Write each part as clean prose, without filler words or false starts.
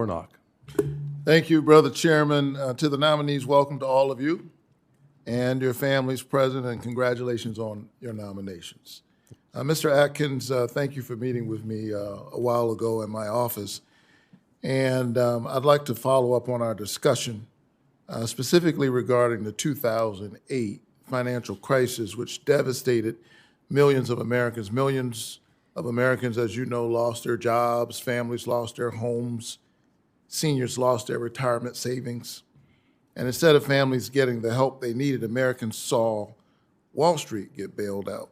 Warnock. Thank you, Brother Chairman. To the nominees, welcome to all of you and your families present, and congratulations on your nominations. Mr. Atkins, thank you for meeting with me a while ago in my office. And I'd like to follow up on our discussion, specifically regarding the 2008 financial crisis, which devastated millions of Americans. Millions of Americans, as you know, lost their jobs, families lost their homes, seniors lost their retirement savings. And instead of families getting the help they needed, Americans saw Wall Street get bailed out.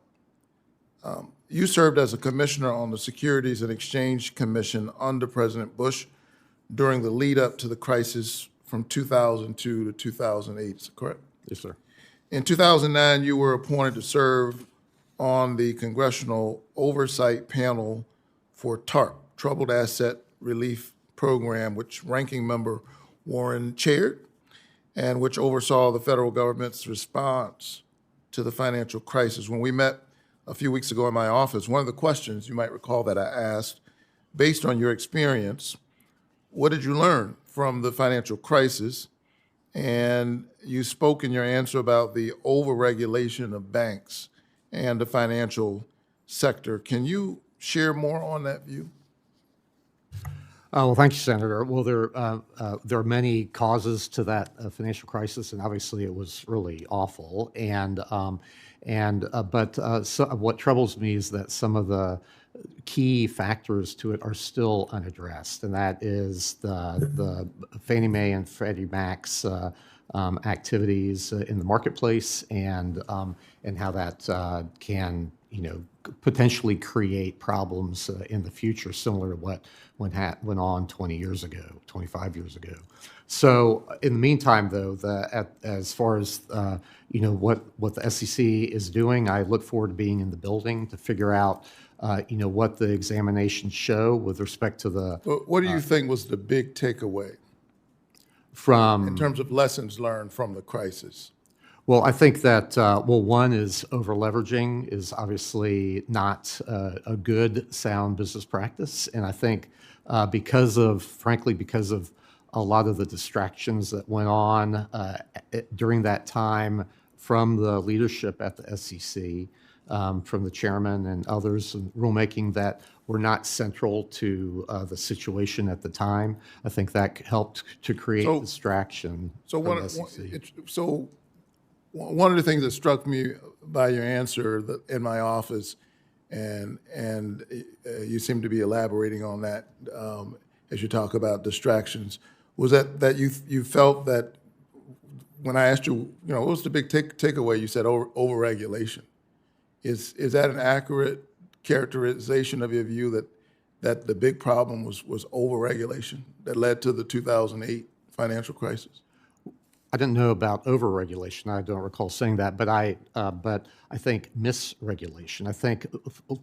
You served as a commissioner on the Securities and Exchange Commission under President Bush during the lead up to the crisis from 2002 to 2008, is that correct? Yes, sir. In 2009, you were appointed to serve on the Congressional Oversight Panel for TARP, Troubled Asset Relief Program, which Ranking Member Warren chaired, and which oversaw the federal government's response to the financial crisis. When we met a few weeks ago in my office, one of the questions you might recall that I asked, based on your experience, what did you learn from the financial crisis? And you spoke in your answer about the overregulation of banks and the financial sector. Can you share more on that view? Well, thank you, Senator. Well, there are many causes to that financial crisis, and obviously it was really awful. So what troubles me is that some of the key factors to it are still unaddressed, and that is the Fannie Mae and Freddie Mac's activities in the marketplace, and how that can potentially create problems in the future, similar to what went on 20 years ago, 25 years ago. So in the meantime, though, as far as what the SEC is doing, I look forward to being in the building to figure out what the examinations show with respect to the. What do you think was the big takeaway from in terms of lessons learned from the crisis? Well, I think that, one is over-leveraging is obviously not a good, sound business practice. And I think because of a lot of the distractions that went on during that time from the leadership at the SEC, from the chairman and others, and rulemaking that were not central to the situation at the time, I think that helped to create distraction from the SEC. One of the things that struck me by your answer in my office, and you seem to be elaborating on that as you talk about distractions, was that you felt that when I asked you, what was the big takeaway? You said overregulation. Is that an accurate characterization of your view that the big problem was overregulation that led to the 2008 financial crisis? I didn't know about overregulation. I don't recall saying that, but I think misregulation. I think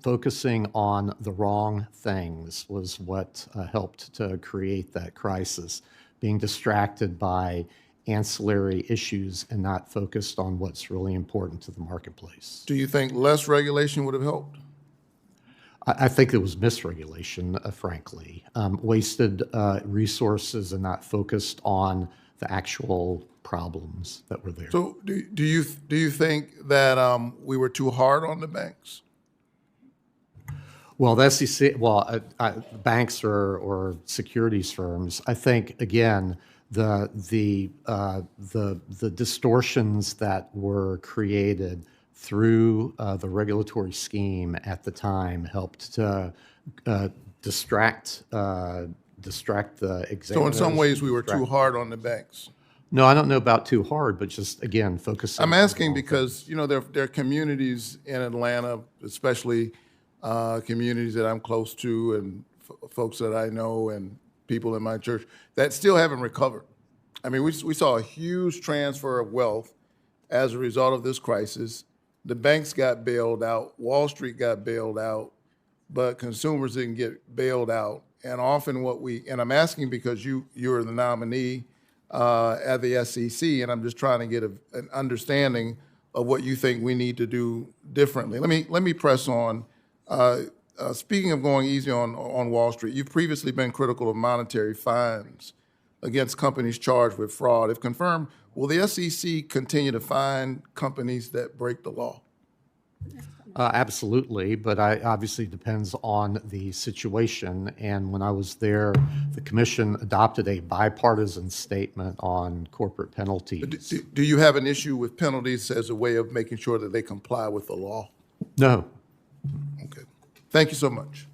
focusing on the wrong things was what helped to create that crisis. Being distracted by ancillary issues and not focused on what's really important to the marketplace. Do you think less regulation would have helped? I think it was misregulation, frankly. Wasted resources and not focused on the actual problems that were there. So do you think that we were too hard on the banks? Well, the SEC, banks or securities firms, I think, again, the distortions that were created through the regulatory scheme at the time helped to distract the examiners. So in some ways we were too hard on the banks. No, I don't know about too hard, but just, again, focusing. I'm asking because, there are communities in Atlanta, especially communities that I'm close to and folks that I know and people in my church that still haven't recovered. I mean, we saw a huge transfer of wealth as a result of this crisis. The banks got bailed out, Wall Street got bailed out, but consumers didn't get bailed out. And often and I'm asking because you're the nominee at the SEC, and I'm just trying to get an understanding of what you think we need to do differently. Let me press on. Speaking of going easy on Wall Street, you've previously been critical of monetary fines against companies charged with fraud. If confirmed, will the SEC continue to fine companies that break the law? Absolutely, but I obviously depends on the situation. And when I was there, the commission adopted a bipartisan statement on corporate penalties. Do you have an issue with penalties as a way of making sure that they comply with the law? No. Okay. Thank you so much.